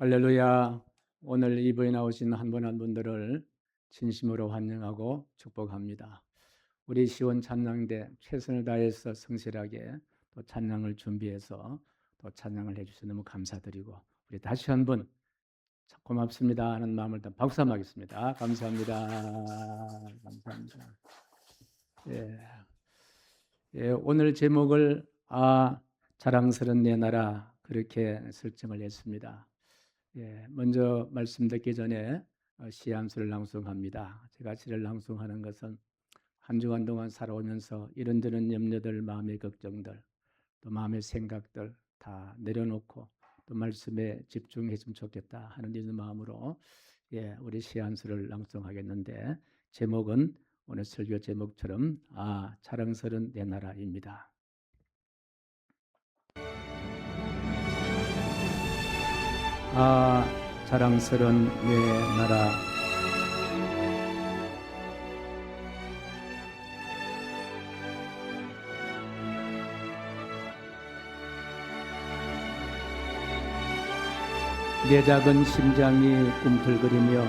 할렐루야. 오늘 이부에 나오신 한 분 한 분들을 진심으로 환영하고 축복합니다. 우리 시원 찬양대 최선을 다해서 성실하게 또 찬양을 준비해서 또 찬양을 해주셔서 너무 감사드리고, 우리 다시 한번 고맙습니다 하는 마음을 다 박수 한번 하겠습니다. 감사합니다. 감사합니다. 예, 오늘 제목을 자랑스러운 내 나라, 그렇게 설정을 했습니다. 먼저 말씀 듣기 전에 시 한 수를 낭송합니다. 제가 시를 낭송하는 것은 한 주간 동안 살아오면서 이런저런 염려들, 마음의 걱정들, 또 마음의 생각들 다 내려놓고 또 말씀에 집중했으면 좋겠다 하는 이런 마음으로 우리 시 한 수를 낭송하겠는데, 제목은 오늘 설교 제목처럼 자랑스러운 내 나라입니다. 자랑스러운 내 나라. 내 작은 심장이 꿈틀거리며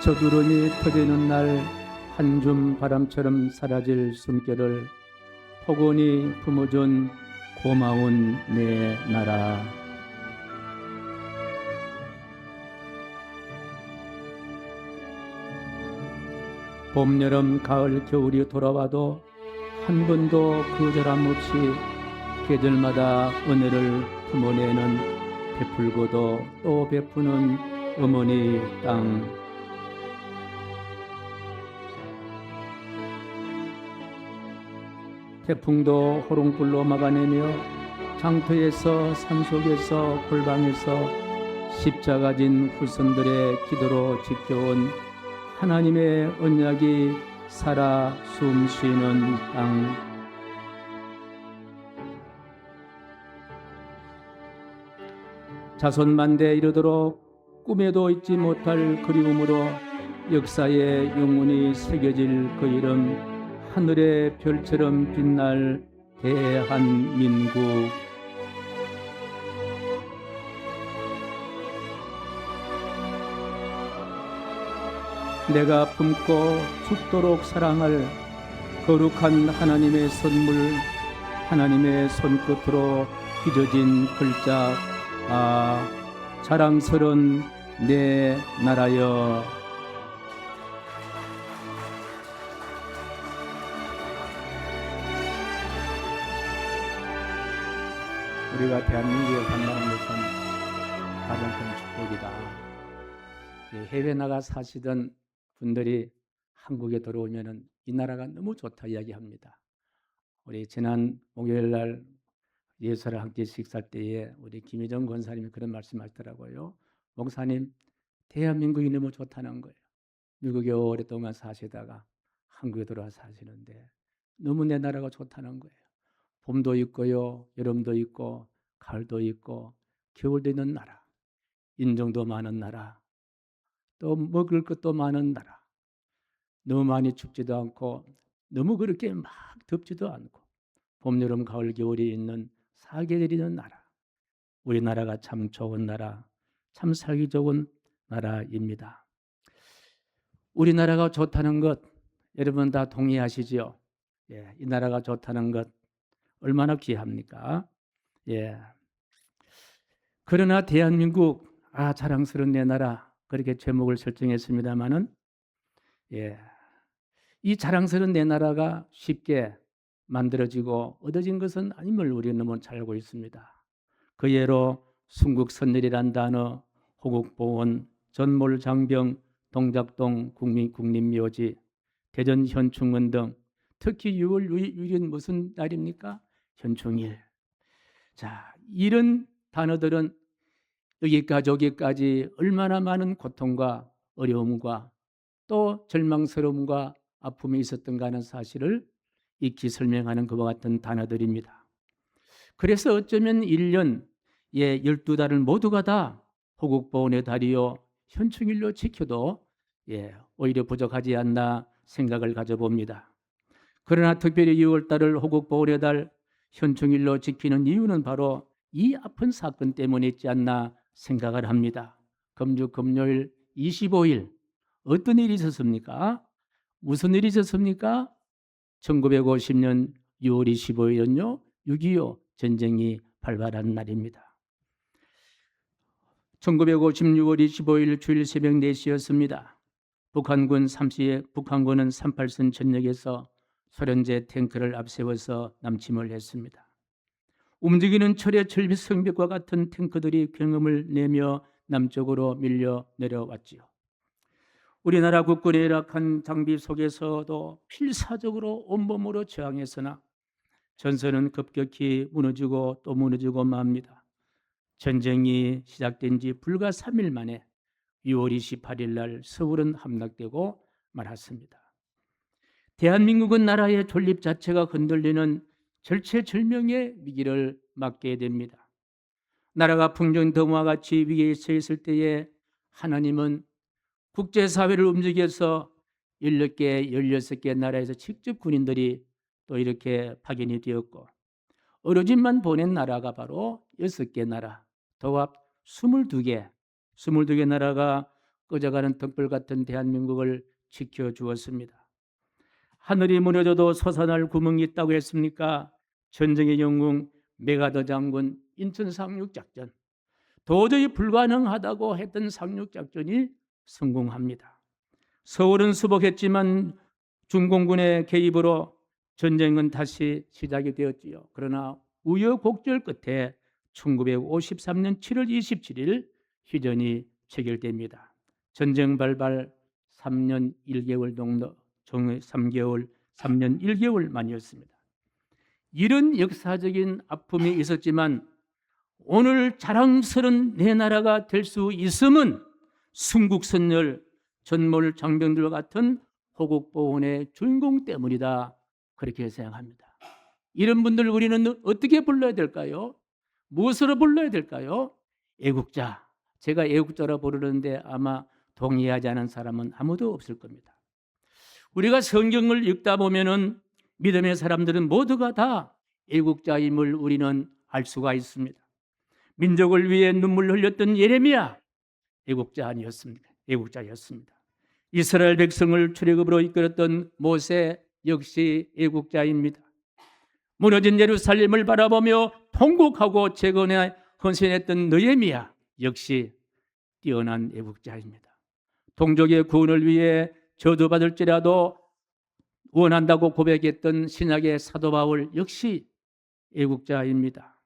저두름이 터지는 날 한 줌 바람처럼 사라질 숨결을 포근히 품어준 고마운 내 나라. 봄, 여름, 가을, 겨울이 돌아와도 한 번도 거절함 없이 계절마다 은혜를 품어내는 베풀고도 또 베푸는 어머니 땅. 태풍도 호롱불로 막아내며 장터에서 산속에서 골방에서 십자가진 후손들의 기도로 지켜온 하나님의 언약이 살아 숨쉬는 땅. 자손만대 이르도록 꿈에도 잊지 못할 그리움으로 역사에 영원히 새겨질 그 이름, 하늘의 별처럼 빛날 대한민국. 내가 품고 죽도록 사랑할 거룩한 하나님의 선물, 하나님의 손끝으로 빚어진 글자, 자랑스러운 내 나라여. 우리가 대한민국에 산다는 것은 가장 큰 축복이다. 해외 나가 사시던 분들이 한국에 들어오면은 이 나라가 너무 좋다 이야기합니다. 우리 지난 목요일 날 예수를 함께 식사 때에 우리 김희정 권사님이 그런 말씀하시더라고요. 목사님, 대한민국이 너무 좋다는 거예요. 미국에 오랫동안 사시다가 한국에 들어와 사시는데 너무 내 나라가 좋다는 거예요. 봄도 있고요, 여름도 있고, 가을도 있고, 겨울도 있는 나라, 인종도 많은 나라, 또 먹을 것도 많은 나라, 너무 많이 춥지도 않고 너무 그렇게 막 덥지도 않고 봄, 여름, 가을, 겨울이 있는 사계절이 있는 나라. 우리나라가 참 좋은 나라, 참 살기 좋은 나라입니다. 우리나라가 좋다는 것 여러분 다 동의하시죠? 이 나라가 좋다는 것 얼마나 귀합니까? 그러나 대한민국, 자랑스러운 내 나라, 그렇게 제목을 설정했습니다마는 이 자랑스러운 내 나라가 쉽게 만들어지고 얻어진 것은 아님을 우리는 너무 잘 알고 있습니다. 그 예로 순국선열이란 단어, 호국보원, 전몰장병, 동작동 국립묘지, 대전 현충원 등, 특히 6월 6일은 무슨 날입니까? 현충일. 자, 이런 단어들은 여기까지 얼마나 많은 고통과 어려움과 또 절망스러움과 아픔이 있었던가 하는 사실을 익히 설명하는 그와 같은 단어들입니다. 그래서 어쩌면 1년 12달을 모두가 다 호국보훈의 달이요 현충일로 지켜도 오히려 부족하지 않나 생각을 가져봅니다. 그러나 특별히 6월달을 호국보훈의 달 현충일로 지키는 이유는 바로 이 아픈 사건 때문에 있지 않나 생각을 합니다. 금주 금요일 25일 어떤 일이 있었습니까? 무슨 일이 있었습니까? 1950년 6월 25일은요 6.25 전쟁이 발발한 날입니다. 1956월 25일 주일 새벽 4시였습니다. 북한군은 38선 전역에서 소련제 탱크를 앞세워서 남침을 했습니다. 움직이는 철의 절벽과 같은 탱크들이 굉음을 내며 남쪽으로 밀려 내려왔지요. 우리나라 국군의 열악한 장비 속에서도 필사적으로 온몸으로 저항했으나 전선은 급격히 무너지고 또 무너지고 맙니다. 전쟁이 시작된 지 불과 3일 만에 6월 28일 날 서울은 함락되고 말았습니다. 대한민국은 나라의 존립 자체가 흔들리는 절체절명의 위기를 맞게 됩니다. 나라가 풍전등화와 같이 위기에 처했을 때에 하나님은 국제사회를 움직여서 16개, 16개 나라에서 직접 군인들이 또 이렇게 파견이 되었고 어르신만 보낸 나라가 바로 6개 나라, 더합 22개 나라가 꺼져가는 등불 같은 대한민국을 지켜주었습니다. 하늘이 무너져도 솟아날 구멍이 있다고 했습니까? 전쟁의 영웅 메가더 장군 인천 상륙작전, 도저히 불가능하다고 했던 상륙작전이 성공합니다. 서울은 수복했지만 중공군의 개입으로 전쟁은 다시 시작이 되었지요. 그러나 우여곡절 끝에 1953년 7월 27일 휴전이 체결됩니다. 전쟁 발발 3년 1개월 정도, 3년 1개월 만이었습니다. 이런 역사적인 아픔이 있었지만 오늘 자랑스러운 내 나라가 될 수 있음은 순국선열, 전몰 장병들과 같은 호국보훈의 주인공 때문이다. 그렇게 생각합니다. 이런 분들 우리는 어떻게 불러야 될까요? 무엇으로 불러야 될까요? 애국자. 제가 애국자로 부르는데 아마 동의하지 않은 사람은 아무도 없을 겁니다. 우리가 성경을 읽다 보면은 믿음의 사람들은 모두가 다 애국자임을 우리는 알 수가 있습니다. 민족을 위해 눈물 흘렸던 예레미야 애국자 아니었습니까? 애국자였습니다. 이스라엘 백성을 출애굽으로 이끌었던 모세 역시 애국자입니다. 무너진 예루살렘을 바라보며 통곡하고 재건에 헌신했던 느헤미야 역시 뛰어난 애국자입니다. 동족의 구원을 위해 저주받을지라도 원한다고 고백했던 신약의 사도 바울 역시 애국자입니다.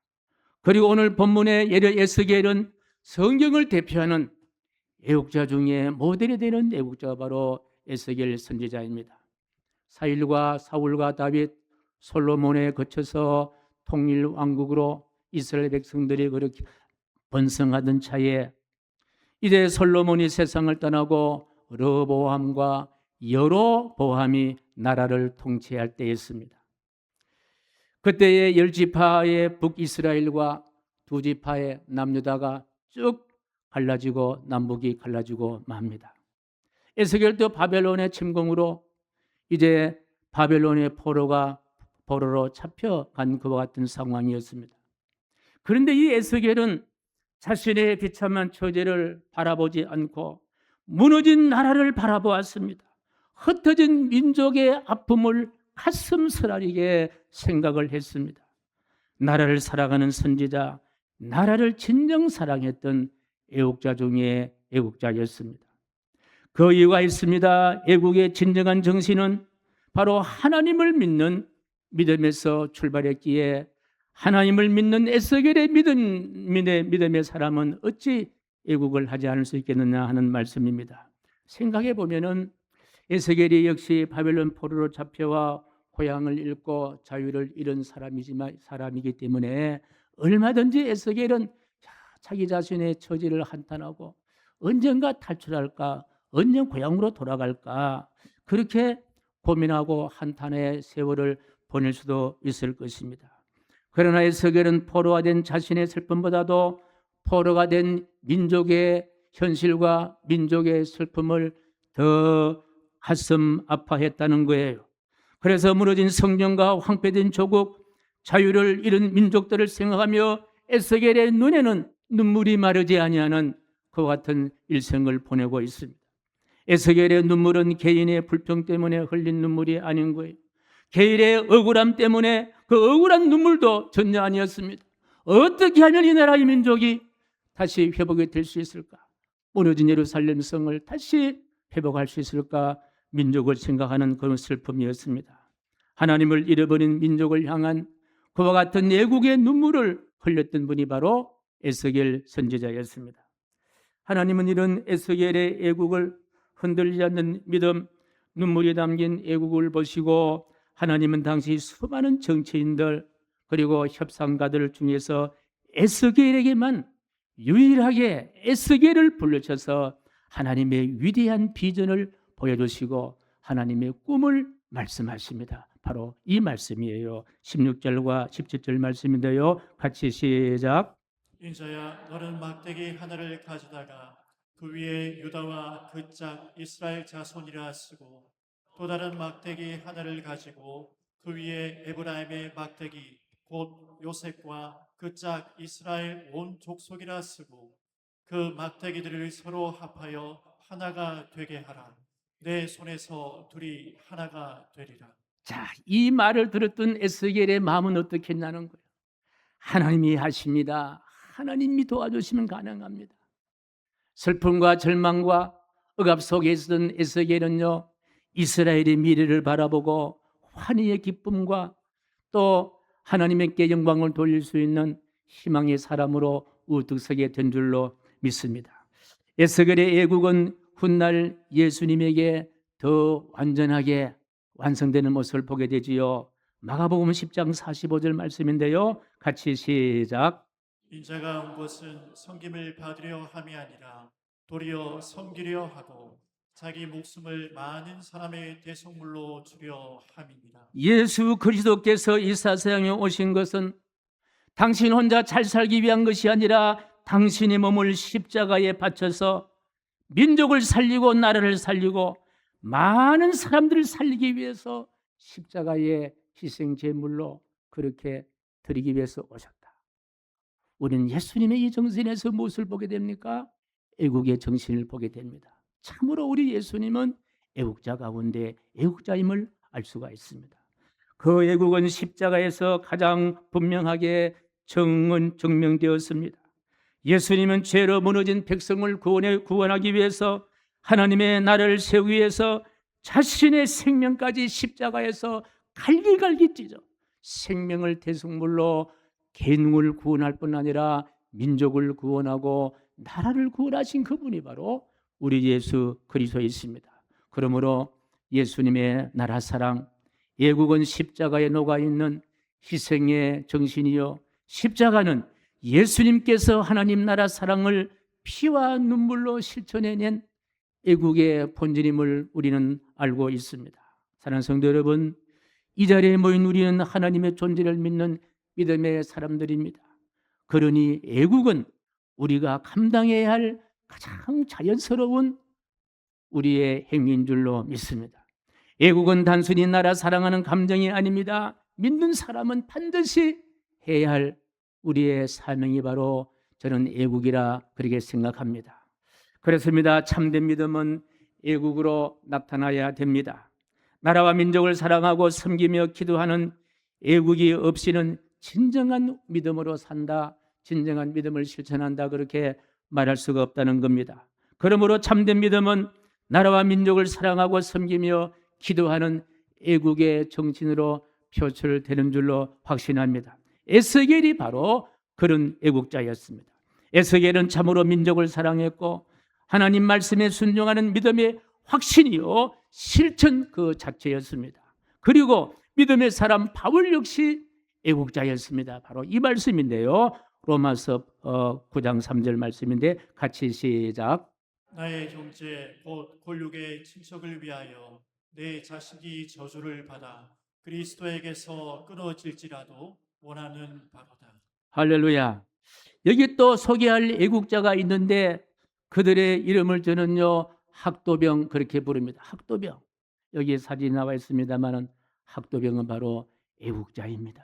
그리고 오늘 본문의 에스겔은 성경을 대표하는 애국자 중에 모델이 되는 애국자가 바로 에스겔 선지자입니다. 사울과 다윗, 솔로몬에 거쳐서 통일 왕국으로 이스라엘 백성들이 그렇게 번성하던 차에 이제 솔로몬이 세상을 떠나고 르보암과 여로보암이 나라를 통치할 때였습니다. 그때의 10지파의 북이스라엘과 2지파의 남유다가 쭉 갈라지고 남북이 갈라지고 맙니다. 에스겔도 바벨론의 침공으로 이제 바벨론의 포로로 잡혀간 그와 같은 상황이었습니다. 그런데 이 에스겔은 자신의 비참한 처지를 바라보지 않고 무너진 나라를 바라보았습니다. 흩어진 민족의 아픔을 가슴 쓰라리게 생각을 했습니다. 나라를 사랑하는 선지자, 나라를 진정 사랑했던 애국자 중에 애국자였습니다. 그 이유가 있습니다. 애국의 진정한 정신은 바로 하나님을 믿는 믿음에서 출발했기에 하나님을 믿는 에스겔의 믿음의 사람은 어찌 애국을 하지 않을 수 있겠느냐 하는 말씀입니다. 생각해 보면은 에스겔이 역시 바벨론 포로로 잡혀와 고향을 잃고 자유를 잃은 사람이기 때문에 얼마든지 에스겔은 자기 자신의 처지를 한탄하고 언젠가 탈출할까, 언제 고향으로 돌아갈까 그렇게 고민하고 한탄의 세월을 보낼 수도 있을 것입니다. 그러나 에스겔은 포로가 된 자신의 슬픔보다도 포로가 된 민족의 현실과 민족의 슬픔을 더 가슴 아파했다는 거예요. 그래서 무너진 성전과 황폐된 조국, 자유를 잃은 민족들을 생각하며 에스겔의 눈에는 눈물이 마르지 아니하는 그와 같은 일생을 보내고 있습니다. 에스겔의 눈물은 개인의 불평 때문에 흘린 눈물이 아닌 거예요. 개인의 억울함 때문에 그 억울한 눈물도 전혀 아니었습니다. 어떻게 하면 이 나라의 민족이 다시 회복이 될 수 있을까? 무너진 예루살렘 성을 다시 회복할 수 있을까? 민족을 생각하는 그런 슬픔이었습니다. 하나님을 잃어버린 민족을 향한 그와 같은 애국의 눈물을 흘렸던 분이 바로 에스겔 선지자였습니다. 하나님은 이런 에스겔의 애국을 흔들리지 않는 믿음, 눈물이 담긴 애국을 보시고 하나님은 당시 수많은 정치인들 그리고 협상가들 중에서 에스겔에게만 유일하게 에스겔을 불러셔서 하나님의 위대한 비전을 보여주시고 하나님의 꿈을 말씀하십니다. 바로 이 말씀이에요. 16절과 17절 말씀인데요. 같이 시작. 인자야, 너는 막대기 하나를 가져다가 그 위에 유다와 그 짝 이스라엘 자손이라 쓰고 또 다른 막대기 하나를 가지고 그 위에 에브라임의 막대기 곧 요셉과 그 짝 이스라엘 온 족속이라 쓰고 그 막대기들을 서로 합하여 하나가 되게 하라. 내 손에서 둘이 하나가 되리라. 자, 이 말을 들었던 에스겔의 마음은 어떻게 했냐는 거예요. 하나님이 하십니다. 하나님이 도와주시면 가능합니다. 슬픔과 절망과 억압 속에 있었던 에스겔은요, 이스라엘의 미래를 바라보고 환희의 기쁨과 또 하나님께 영광을 돌릴 수 있는 희망의 사람으로 우뚝 서게 된 줄로 믿습니다. 에스겔의 애국은 훗날 예수님에게 더 완전하게 완성되는 모습을 보게 되지요. 마가복음 10장 45절 말씀인데요. 같이 시작. 인자가 온 것은 섬김을 받으려 함이 아니라 도리어 섬기려 하고 자기 목숨을 많은 사람의 대속물로 주려 함이니라. 예수 그리스도께서 이 세상에 오신 것은 당신 혼자 잘 살기 위한 것이 아니라 당신의 몸을 십자가에 바쳐서 민족을 살리고 나라를 살리고 많은 사람들을 살리기 위해서 십자가의 희생 제물로 그렇게 드리기 위해서 오셨다. 우리는 예수님의 이 정신에서 무엇을 보게 됩니까? 애국의 정신을 보게 됩니다. 참으로 우리 예수님은 애국자 가운데 애국자임을 알 수가 있습니다. 그 애국은 십자가에서 가장 분명하게 증명되었습니다. 예수님은 죄로 무너진 백성을 구원하기 위해서 하나님의 나라를 세우기 위해서 자신의 생명까지 십자가에서 갈기갈기 찢어 생명을 대속물로 개인을 구원할 뿐 아니라 민족을 구원하고 나라를 구원하신 그분이 바로 우리 예수 그리스도이십니다. 그러므로 예수님의 나라 사랑, 애국은 십자가에 녹아있는 희생의 정신이요, 십자가는 예수님께서 하나님 나라 사랑을 피와 눈물로 실천해낸 애국의 본질임을 우리는 알고 있습니다. 사랑하는 성도 여러분, 이 자리에 모인 우리는 하나님의 존재를 믿는 믿음의 사람들입니다. 그러니 애국은 우리가 감당해야 할 가장 자연스러운 우리의 행위인 줄로 믿습니다. 애국은 단순히 나라 사랑하는 감정이 아닙니다. 믿는 사람은 반드시 해야 할 우리의 사명이 바로 저는 애국이라 그렇게 생각합니다. 그렇습니다. 참된 믿음은 애국으로 나타나야 됩니다. 나라와 민족을 사랑하고 섬기며 기도하는 애국이 없이는 진정한 믿음으로 산다, 진정한 믿음을 실천한다 그렇게 말할 수가 없다는 겁니다. 그러므로 참된 믿음은 나라와 민족을 사랑하고 섬기며 기도하는 애국의 정신으로 표출되는 줄로 확신합니다. 에스겔이 바로 그런 애국자였습니다. 에스겔은 참으로 민족을 사랑했고 하나님 말씀에 순종하는 믿음의 확신이요 실천 그 자체였습니다. 그리고 믿음의 사람 바울 역시 애국자였습니다. 바로 이 말씀인데요. 로마서 9장 3절 말씀인데 같이 시작. 나의 형제 곧 골육의 친척을 위하여 내 자식이 저주를 받아 그리스도에게서 끊어질지라도 원하는 바로다. 할렐루야. 여기 또 소개할 애국자가 있는데 그들의 이름을 저는요 학도병 그렇게 부릅니다. 학도병. 여기 사진이 나와 있습니다만은 학도병은 바로 애국자입니다.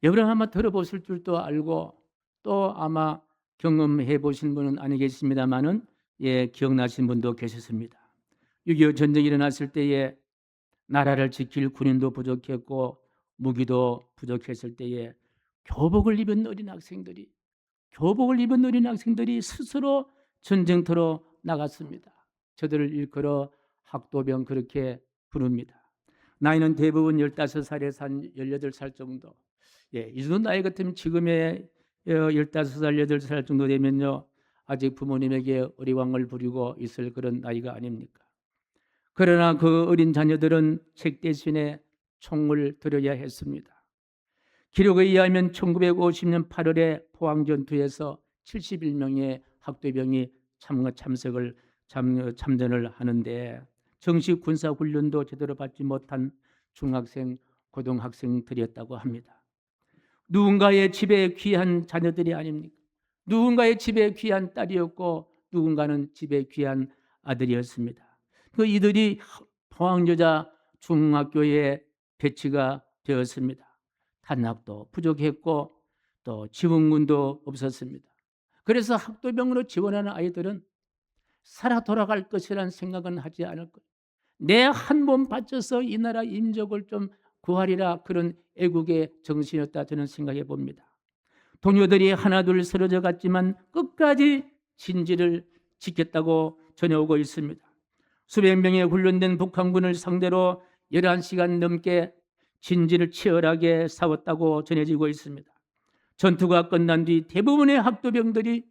여러분 한번 들어보실 줄도 알고 또 아마 경험해 보신 분은 아니겠습니다만은 기억나신 분도 계셨습니다. 6.25 전쟁이 일어났을 때에 나라를 지킬 군인도 부족했고 무기도 부족했을 때에 교복을 입은 어린 학생들이 스스로 전쟁터로 나갔습니다. 저들을 일컬어 학도병 그렇게 부릅니다. 나이는 대부분 15살에서 한 18살 정도. 이 정도 나이 같으면 지금의 15살, 18살 정도 되면요, 아직 부모님에게 어리광을 부리고 있을 그런 나이가 아닙니까? 그러나 그 어린 자녀들은 책 대신에 총을 들어야 했습니다. 기록에 의하면 1950년 8월에 포항전투에서 71명의 학도병이 참전을 하는데 정식 군사훈련도 제대로 받지 못한 중학생, 고등학생들이었다고 합니다. 누군가의 집에 귀한 자녀들이 아닙니까? 누군가의 집에 귀한 딸이었고 누군가는 집에 귀한 아들이었습니다. 이들이 포항여자 중학교에 배치가 되었습니다. 탄약도 부족했고 또 지원군도 없었습니다. 그래서 학도병으로 지원하는 아이들은 살아 돌아갈 것이라는 생각은 하지 않을 거예요. 내 한 몸 바쳐서 이 나라 인적을 좀 구하리라, 그런 애국의 정신이었다 저는 생각해 봅니다. 동료들이 하나둘 쓰러져 갔지만 끝까지 진지를 지켰다고 전해오고 있습니다. 수백 명의 훈련된 북한군을 상대로 11시간 넘게 진지를 치열하게 싸웠다고 전해지고 있습니다. 전투가 끝난 뒤 대부분의 학도병들이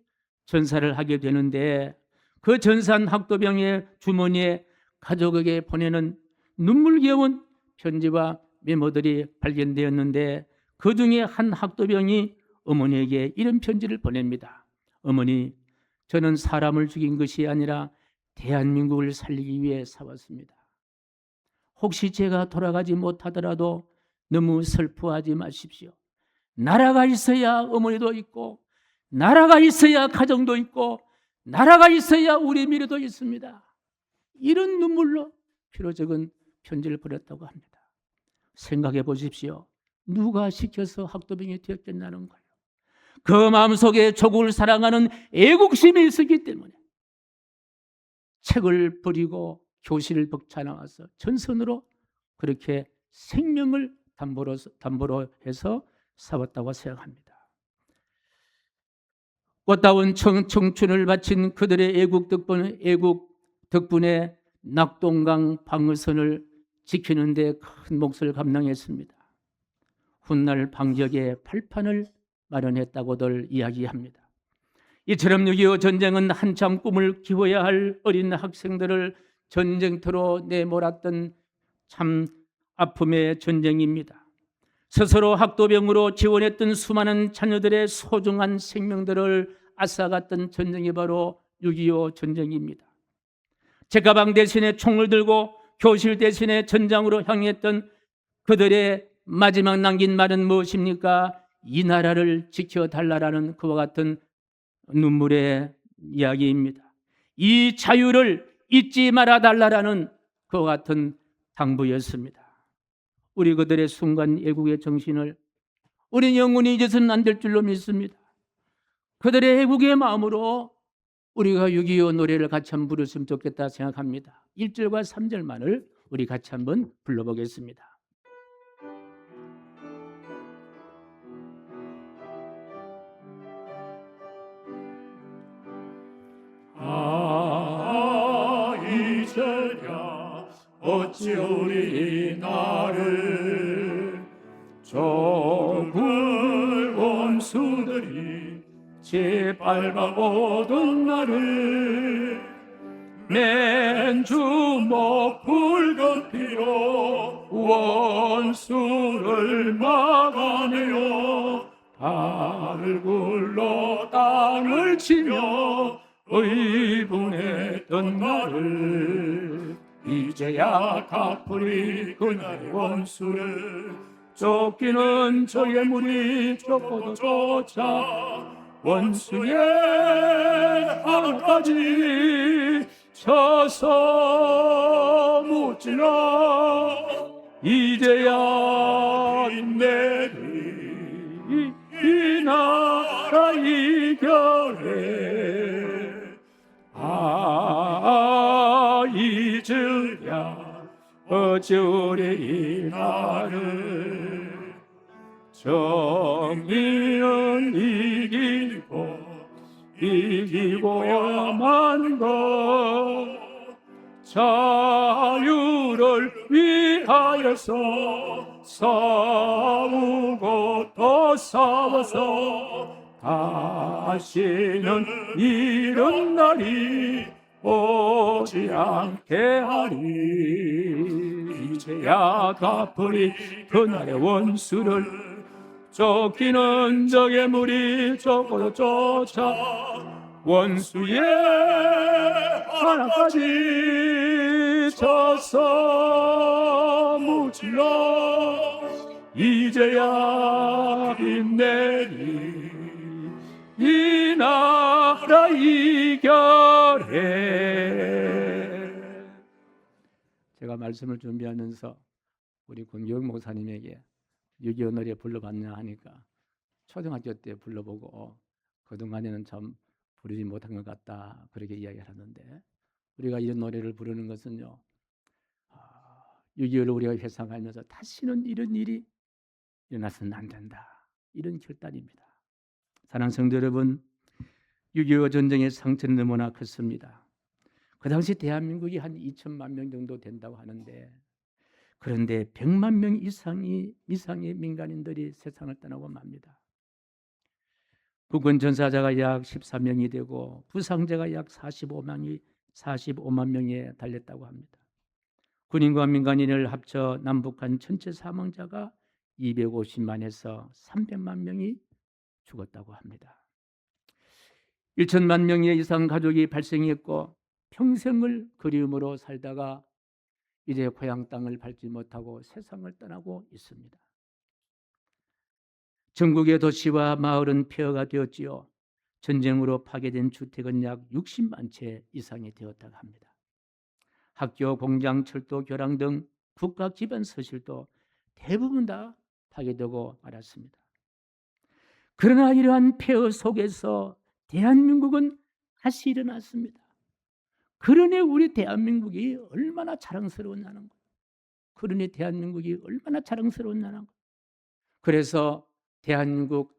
전사를 하게 되는데 그 전사한 학도병의 주머니에 가족에게 보내는 눈물겨운 편지와 메모들이 발견되었는데 그 중에 한 학도병이 어머니에게 이런 편지를 보냅니다. 어머니, 저는 사람을 죽인 것이 아니라 대한민국을 살리기 위해 싸웠습니다. 혹시 제가 돌아가지 못하더라도 너무 슬퍼하지 마십시오. 나라가 있어야 어머니도 있고, 나라가 있어야 가정도 있고, 나라가 있어야 우리 미래도 있습니다. 이런 눈물로 피로 적은 편지를 보냈다고 합니다. 생각해 보십시오. 누가 시켜서 학도병이 되었겠냐는 거예요. 그 마음속에 조국을 사랑하는 애국심이 있었기 때문에 책을 버리고 교실을 벅차 나와서 전선으로 그렇게 생명을 담보로 해서 싸웠다고 생각합니다. 꽃다운 청춘을 바친 그들의 애국 덕분에 낙동강 방어선을 지키는 데 큰 몫을 감당했습니다. 훗날 방적에 발판을 마련했다고들 이야기합니다. 이처럼 6.25 전쟁은 한참 꿈을 키워야 할 어린 학생들을 전쟁터로 내몰았던 참 아픔의 전쟁입니다. 스스로 학도병으로 지원했던 수많은 자녀들의 소중한 생명들을 앗아갔던 전쟁이 바로 6.25 전쟁입니다. 책가방 대신에 총을 들고 교실 대신에 전장으로 향했던 그들의 마지막 남긴 말은 무엇입니까? 이 나라를 지켜달라라는 그와 같은 눈물의 이야기입니다. 이 자유를 잊지 말아달라라는 그와 같은 당부였습니다. 우리 그들의 순간 애국의 정신을 우리 영원히 잊어서는 안 될 줄로 믿습니다. 그들의 애국의 마음으로 우리가 6.25 노래를 같이 한번 부르시면 좋겠다 생각합니다. 1절과 3절만을 우리 같이 한번 불러보겠습니다. 이제야 어찌 우리 나를 조국 원수들이 짓밟아오던 나를 맨주먹 붉은 피로 원수를 막아내어 발을 굴러 땅을 치며 의분했던 나를 이제야 갚으리 그날의 원수를 쫓기는 저의 무리 쫓고도 쫓아 원수의 앞까지 쳐서 묻지라 이제야 인내리 이 나라 이기고야만 것 자유를 위하여서 싸우고 또 싸워서 다시는 이런 날이 오지 않게 하리. 이제야 갚으리 그날의 원수를 쫓기는 적의 무리 쫓고 쫓아 원수의 하나까지 져서 무찔러 이제야 빛내리 이 나라 이겨내. 제가 말씀을 준비하면서 우리 권교육 목사님에게 6.25 노래 불러봤냐 하니까 초등학교 때 불러보고 그동안에는 참 부르지 못한 것 같다 그렇게 이야기를 하는데, 우리가 이런 노래를 부르는 것은요 6.25를 우리가 회상하면서 다시는 이런 일이 일어나서는 안 된다, 이런 결단입니다. 사랑하는 성도 여러분, 6.25 전쟁의 상처는 너무나 컸습니다. 그 당시 대한민국이 한 2천만 명 정도 된다고 하는데, 그런데 100만 명 이상의 민간인들이 세상을 떠나고 맙니다. 국군 전사자가 약 14명이 되고 부상자가 약 45만 명에 달렸다고 합니다. 군인과 민간인을 합쳐 남북한 전체 사망자가 250만에서 300만 명이 죽었다고 합니다. 1천만 명 이상 가족이 발생했고 평생을 그리움으로 살다가 이제 고향 땅을 밟지 못하고 세상을 떠나고 있습니다. 전국의 도시와 마을은 폐허가 되었지요. 전쟁으로 파괴된 주택은 약 60만 채 이상이 되었다고 합니다. 학교, 공장, 철도, 교량 등 국가 기반 서실도 대부분 다 파괴되고 말았습니다. 그러나 이러한 폐허 속에서 대한민국은 다시 일어났습니다. 그러니 우리 대한민국이 얼마나 자랑스러웠냐는 거예요. 그러니 대한민국이 얼마나 자랑스러웠냐는 거예요. 그래서 대한민국,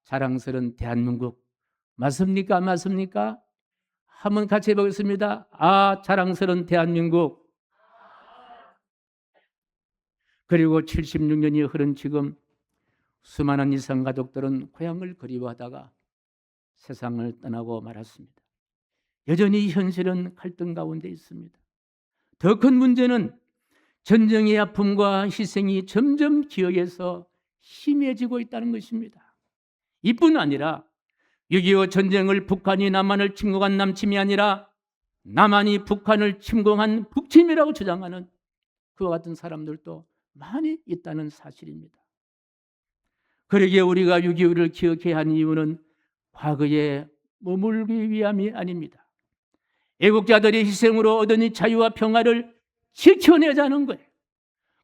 자랑스러운 대한민국. 맞습니까? 맞습니까? 한번 같이 해보겠습니다. 자랑스러운 대한민국. 그리고 76년이 흐른 지금 수많은 이상 가족들은 고향을 그리워하다가 세상을 떠나고 말았습니다. 여전히 현실은 갈등 가운데 있습니다. 더 큰 문제는 전쟁의 아픔과 희생이 점점 기억에서 심해지고 있다는 것입니다. 이뿐 아니라 6.25 전쟁을 북한이 남한을 침공한 남침이 아니라 남한이 북한을 침공한 북침이라고 주장하는 그와 같은 사람들도 많이 있다는 사실입니다. 그러기에 우리가 6.25를 기억해야 하는 이유는 과거에 머물기 위함이 아닙니다. 애국자들의 희생으로 얻은 이 자유와 평화를 지켜내자는 거예요.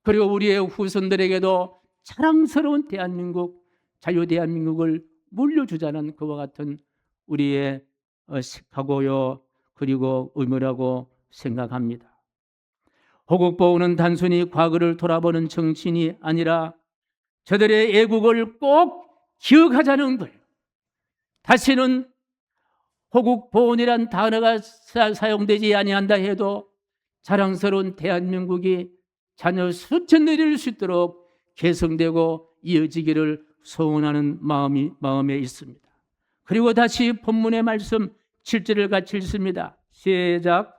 그리고 우리의 후손들에게도 자랑스러운 대한민국, 자유 대한민국을 물려주자는 그와 같은 우리의 각오요 그리고 의무라고 생각합니다. 호국보훈은 단순히 과거를 돌아보는 정신이 아니라 저들의 애국을 꼭 기억하자는 거예요. 다시는 호국보훈이란 단어가 사용되지 아니한다 해도 자랑스러운 대한민국이 자녀 수천대를 이룰 수 있도록 개성되고 이어지기를 소원하는 마음에 있습니다. 그리고 다시 본문의 말씀 7절을 같이 읽습니다. 시작.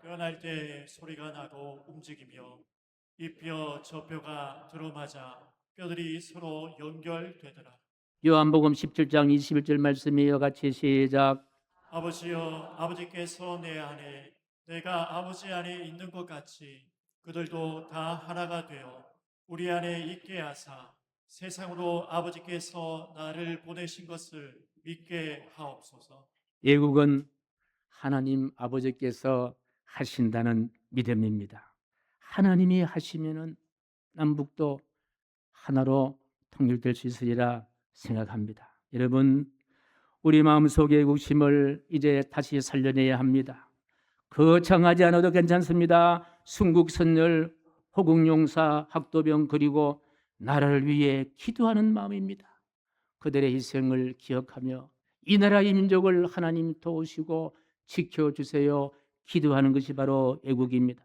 깨어날 때 소리가 나고 움직이며 이 뼈 저 뼈가 들어맞아 뼈들이 서로 연결되더라. 요한복음 17장 21절 말씀이요 같이 시작. 아버지여, 아버지께서 내 안에 내가 아버지 안에 있는 것 같이 그들도 다 하나가 되어 우리 안에 있게 하사 세상으로 아버지께서 나를 보내신 것을 믿게 하옵소서. 애국은 하나님 아버지께서 하신다는 믿음입니다. 하나님이 하시면은 남북도 하나로 통일될 수 있으리라 생각합니다. 여러분, 우리 마음속의 애국심을 이제 다시 살려내야 합니다. 거창하지 않아도 괜찮습니다. 순국선열, 호국용사, 학도병 그리고 나라를 위해 기도하는 마음입니다. 그들의 희생을 기억하며 이 나라의 민족을 하나님 도우시고 지켜주세요 기도하는 것이 바로 애국입니다.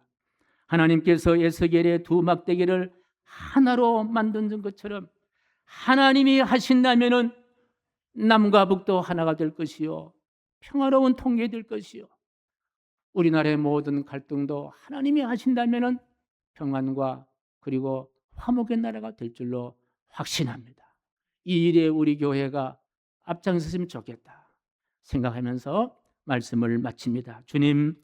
하나님께서 에스겔의 두 막대기를 하나로 만든 것처럼 하나님이 하신다면은 남과 북도 하나가 될 것이요 평화로운 통일이 될 것이요 우리나라의 모든 갈등도 하나님이 하신다면은 평안과 그리고 화목의 나라가 될 줄로 확신합니다. 이 일에 우리 교회가 앞장섰으면 좋겠다 생각하면서 말씀을 마칩니다. 주님,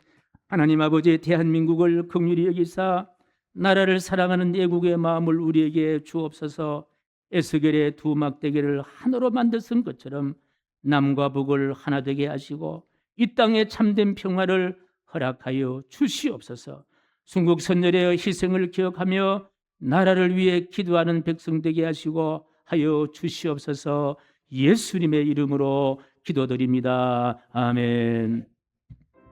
하나님 아버지, 대한민국을 긍휼히 여기사 나라를 사랑하는 애국의 마음을 우리에게 주옵소서. 에스겔의 두 막대기를 하나로 만드신 것처럼 남과 북을 하나 되게 하시고 이 땅에 참된 평화를 허락하여 주시옵소서. 순국 선열의 희생을 기억하며 나라를 위해 기도하는 백성 되게 하시고 하여 주시옵소서. 예수님의 이름으로 기도드립니다. 아멘.